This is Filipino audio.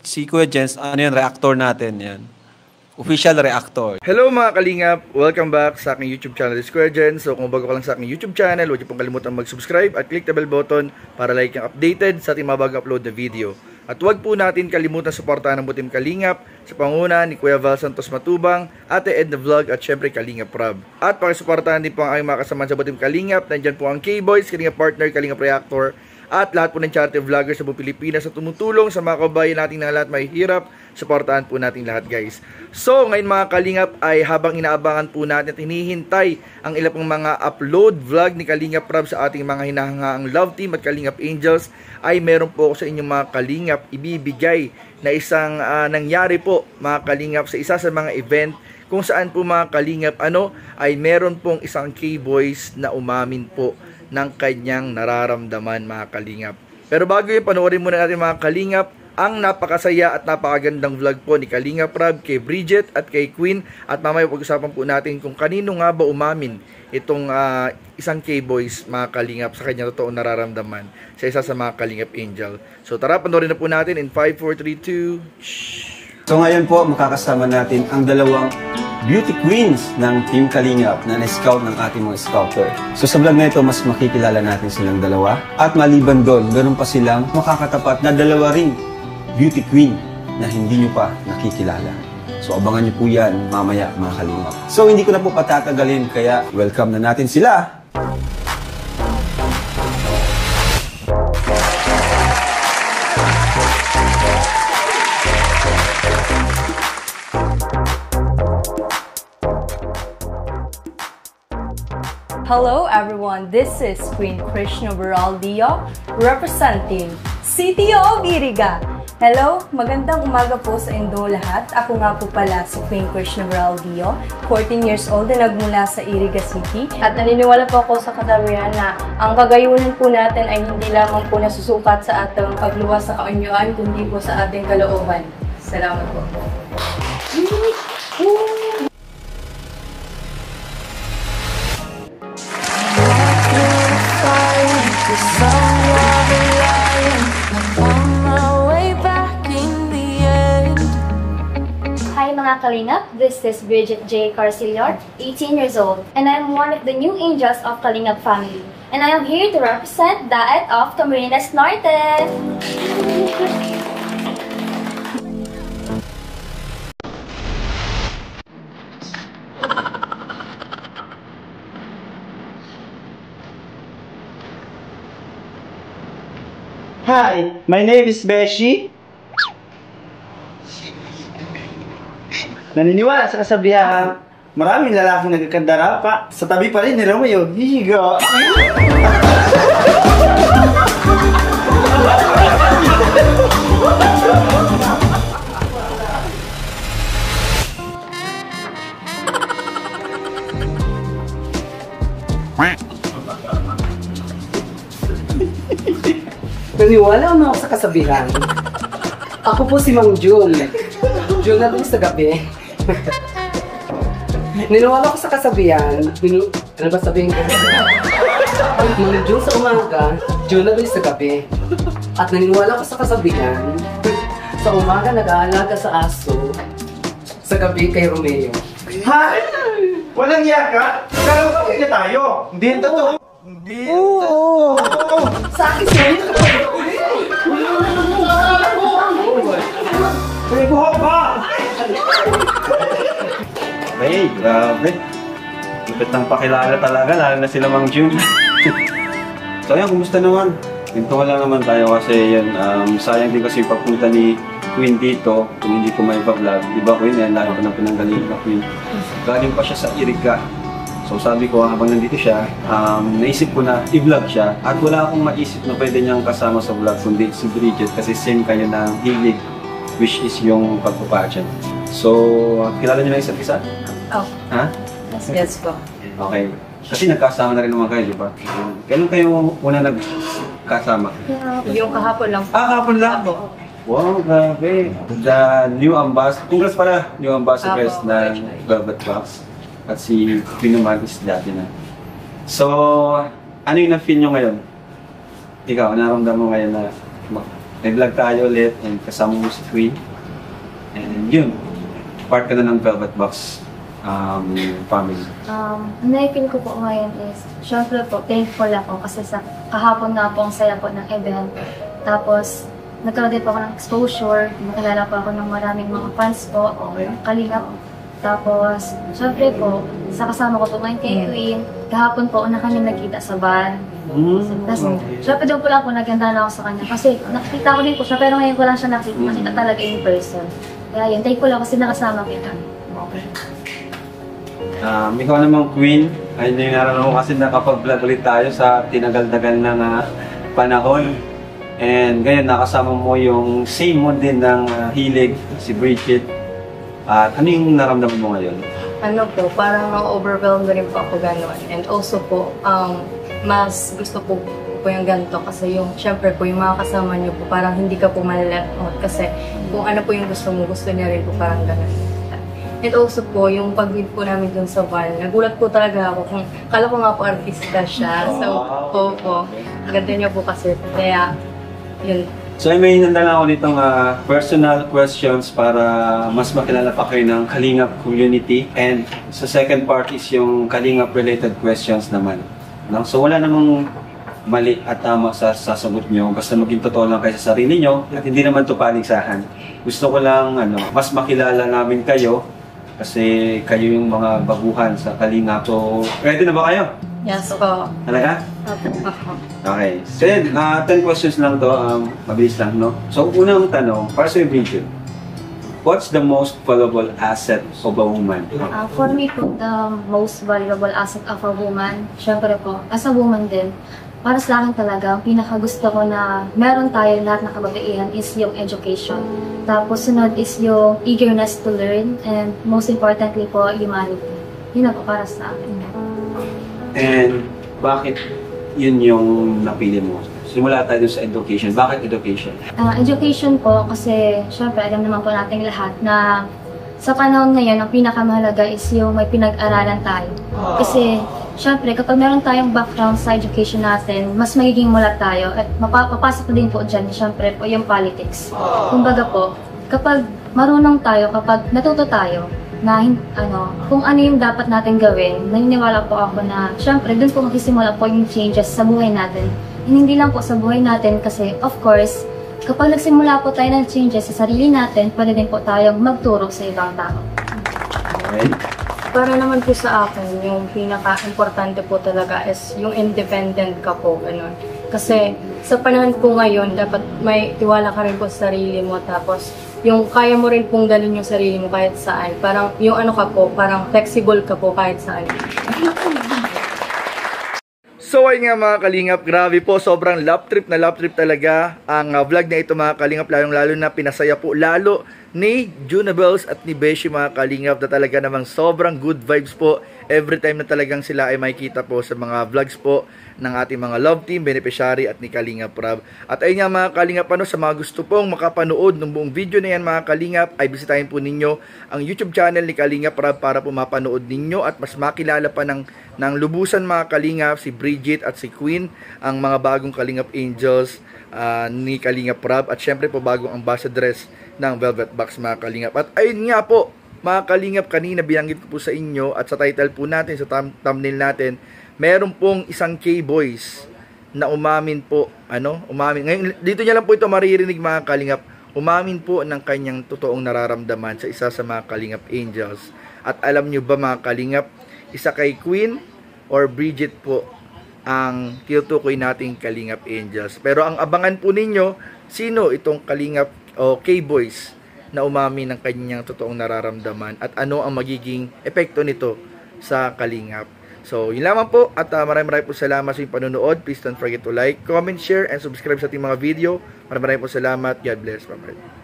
si Kuya Jens, ano yan, reactor natin yan. Official reactor. Hello mga kalingap! Welcome back sa aking YouTube channel, Kuya Jens. So kung bago ka lang sa aking YouTube channel, huwag niyo pong kalimutan mag-subscribe at click the bell button para like yung updated sa ating mga bagong upload na video. At huwag po natin kalimutan suportahan ang Butim Kalingap sa panguna ni Kuya Val Santos Matubang, Ate Edna Vlog at syempre Kalingap Rob. At pakisuportahan din po ang aming mga kasama sa Butim Kalingap. Nandyan po ang K-Boys, Kalingap Partner, Kalingap Reactor, at lahat po ng charity vloggers sa buong Pilipinas na tumutulong sa mga kabayan natin na lahat may hirap. Suportahan po natin lahat, guys. So ngayon mga kalingap ay habang inaabangan po natin at hinihintay ang ilang pong mga upload vlog ni Kalingap Rob sa ating mga hinahangaang Love Team at Kalingap Angels, ay meron po ako sa inyong mga kalingap ibibigay na isang nangyari po mga kalingap sa isa sa mga event kung saan po mga kalingap ay meron pong isang K-Boys na umamin po ng kanyang nararamdaman mga kalingap. Pero bago yung panoorin muna natin mga kalingap ang napakasaya at napakagandang vlog po ni Kalingap Rob kay Bridget at kay Queen, at mamaya pag-usapan po natin kung kanino nga ba umamin itong isang K-Boys mga kalingap sa kanyang totoong nararamdaman sa isa sa mga Kalingap Angel. So tara, panoorin na po natin in 5, 4, 3, 2 So ngayon po makakasama natin ang dalawang beauty queens ng Team Kalingap na na-scout ng ating mga scouter. So sa vlog na ito, mas makikilala natin silang dalawa. At maliban doon, meron pa silang makakatapat na dalawa ring beauty queen na hindi nyo pa nakikilala. So abangan nyo po yan mamaya mga kalingap. So hindi ko na po patatagalin, kaya welcome na natin sila! Hello everyone, this is Queen Krishna Beraldio representing City of Iriga. Hello, magandang umaga po sa inyong lahat. Ako nga po pala si Queen Krishna Beraldio, 14 years old na nagmula sa Iriga City. At naniniwala po ako sa katabihan na ang kagayunan po natin ay hindi lamang po nasusukat sa ating pagluwas sa kaunyoan, kundi po sa ating kalooban. Salamat po. Hi mga Kalingap, this is Bridget J. Carcillior, 18 years old, and I am one of the new angels of Kalingap family. And I am here to represent Daet of Camarines Norte! Hi, my name is Beshi. Naniniwala sa kasabihan, maraming lalaking nagkakandara pa. Sa tabi pa rin ni Romeo. Higa! Naniwala mo ako sa kasabihan. Ako po si Mang Jun. Jun na sa gabi. Naniwala ko sa kasabihan. Ano ba sabihin ko? Mang Jun sa umaga, Jun na sa gabi. At naniwala ko sa kasabihan. Sa umaga nag-aalaga sa aso. Sa gabi kay Romeo. Ha? Walang yaka? Karaw na tayo. Hindi yung totoo. Hindi. Oo. Sa akin siya yun. May buhok ba? Hey, grabe. Lupit ng pakilala talaga, lalo na sila Mang Jun. So ayan, kumusta naman? Dito wala naman tayo kasi yun, sayang din kasi pagpunta ni Queen dito kung hindi ko may vlog. Diba Queen, yan, lalo ko ng pinanggaling na Queen. Galing pa siya sa Iriga. So sabi ko, habang nandito siya, naisip ko na i-vlog siya. At wala akong maisip na pwede niyang kasama sa vlog kundi si Bridget kasi same kayo ng hilig, which is yung pagpapatyan. So, kilala niyo na isa't isa? Oh. Ha? Yes po. Okay. Kasi nagkasama na rin naman kayo, di ba? Kailan kayo una nagkasama? Yung kahapon lang. Kahapon lang? Wow, grabe. The new ambassador. Congrats pala, new ambassador ng Velvet Box. At si Pinuman is dati na. So, ano yung na-feel nyo ngayon? Ikaw, naramdaman mo ngayon na nag-vlog tayo ulit and kasama mo si Queen. And yun, part ka na ng Velvet Box family. Na-feel ko po ngayon is, syempre po, thankful ako kasi sa kahapon nga po ang saya po ng event. Tapos, nagkaroon din po ako ng exposure, nakilala po ako ng maraming mga fans po, Kalingap. Tapos, syempre po, sa kasama ko po ngayon kay Queen, kahapon po, una kami nagkita sa van. Tapos, syempre doon po lang po, naganda na ako sa kanya. Kasi nakita ko din po siya, pero ngayon ko lang siya nakita talaga in person. Kaya yun, thankful ako kasi nakasama kita. Okay. Ikaw namang Queen, ayun yung nararamdaman ko kasi nakapag-vlog ulit tayo sa tinagal-tagal na panahon. And ngayon nakasama mo yung same mo din ng hilig, si Bridget. At ano yung naramdaman mo ngayon? Ano po, parang na-overwhelmed na rin po ako gano'n. And also po, mas gusto po yung ganito kasi yung, syempre po, yung mga kasama niyo po, parang hindi ka po mal-left out kasi kung ano po yung gusto mo, gusto niya rin po parang gano'n. And also po, yung pag-win po namin dun sa van, nagulat po talaga ako kung, kala ko nga po artista siya. So, po, ganda niya po kasi. Kaya, yun. So may hinanda lang ako nitong personal questions para mas makilala pa kayo ng Kalingap community. And sa second part is yung Kalingap related questions naman. No? So wala namang mali at tama sa sasagot nyo. Basta maging totoo lang kayo sa sarili nyo at hindi naman ito paligsahan. Gusto ko lang mas makilala namin kayo kasi kayo yung mga baguhan sa Kalingap. So ready na ba kayo? Yes po. Talaga? Okay. So yun, 10 questions lang to. Mabilis lang, no? So, unang tanong, para sa Bridget, what's the most valuable asset of a woman? For me po, the most valuable asset of a woman, syempre po, as a woman din, para sa akin talaga, ang pinakagusto ko na meron tayo lahat na kababaihan is yung education. Tapos sunod is yung eagerness to learn and most importantly po, humanity. Yun na po para sa akin. And bakit yun yung napili mo? Simula tayo sa education. Bakit education? Education po kasi syempre alam naman po nating lahat na sa panahon ngayon ang pinakamahalaga is yung may pinag-aralan tayo. Kasi syempre kapag meron tayong background sa education natin, mas magiging mulat tayo at mapapasok din po dyan syempre po yung politics. Kumbaga po, kapag marunong tayo, kapag natuto tayo, na kung ano yung dapat natin gawin, naniniwala po ako na syempre doon po magsisimula po yung changes sa buhay natin. And hindi lang po sa buhay natin kasi of course, kapag nagsimula po tayo ng changes sa sarili natin, pwede din po tayong magturo sa ibang tao. Okay. Para naman po sa akin, yung pinaka-importante po talaga is yung independent ka po, ganun. Kasi sa panahon po ngayon, dapat may tiwala ka rin po sa sarili mo, tapos yung kaya mo rin pong dalhin yung sarili mo kahit saan. Parang yung ano ka po, parang flexible ka po kahit saan. So ayun nga mga Kalingap, grabe po, sobrang lap trip talaga ang vlog na ito mga Kalingap, lalong-lalo na pinasaya po lalo ni Junabels at ni Beshi mga Kalingap na talaga namang sobrang good vibes po every time na talagang sila ay makikita po sa mga vlogs po ng ating mga love team, beneficiary at ni Kalingap Rab. At ayun nga mga Kalingap, sa mga gusto pong makapanood ng buong video na yan mga Kalingap, ay bisitahin po ninyo ang YouTube channel ni Kalingap Rab para po mapanood ninyo at mas makilala pa ng lubusan mga Kalingap si Bridget at si Queen, ang mga bagong Kalingap Angels ni Kalingap Rab at syempre po bagong ambassadress ng Velvet Box mga Kalingap. At ayun nga po mga Kalingap, kanina binanggit ko po sa inyo at sa title po natin, sa thumbnail natin, meron pong isang K-Boys na umamin po, umamin. Ngayon, dito niya lang po ito maririnig mga Kalingap, umamin po ng kanyang totoong nararamdaman sa isa sa mga Kalingap Angels. At alam nyo ba mga Kalingap, isa kay Queen or Bridget po ang tinutukoy nating Kalingap Angels. Pero ang abangan po ninyo, sino itong Kalingap o K-Boys na umamin ng kanyang totoong nararamdaman at ano ang magiging epekto nito sa Kalingap. So, yun lamang po at maraming po salamat sa inyong panonood. Please don't forget to like, comment, share, and subscribe sa ating mga video. Maraming po salamat. God bless. Bye-bye.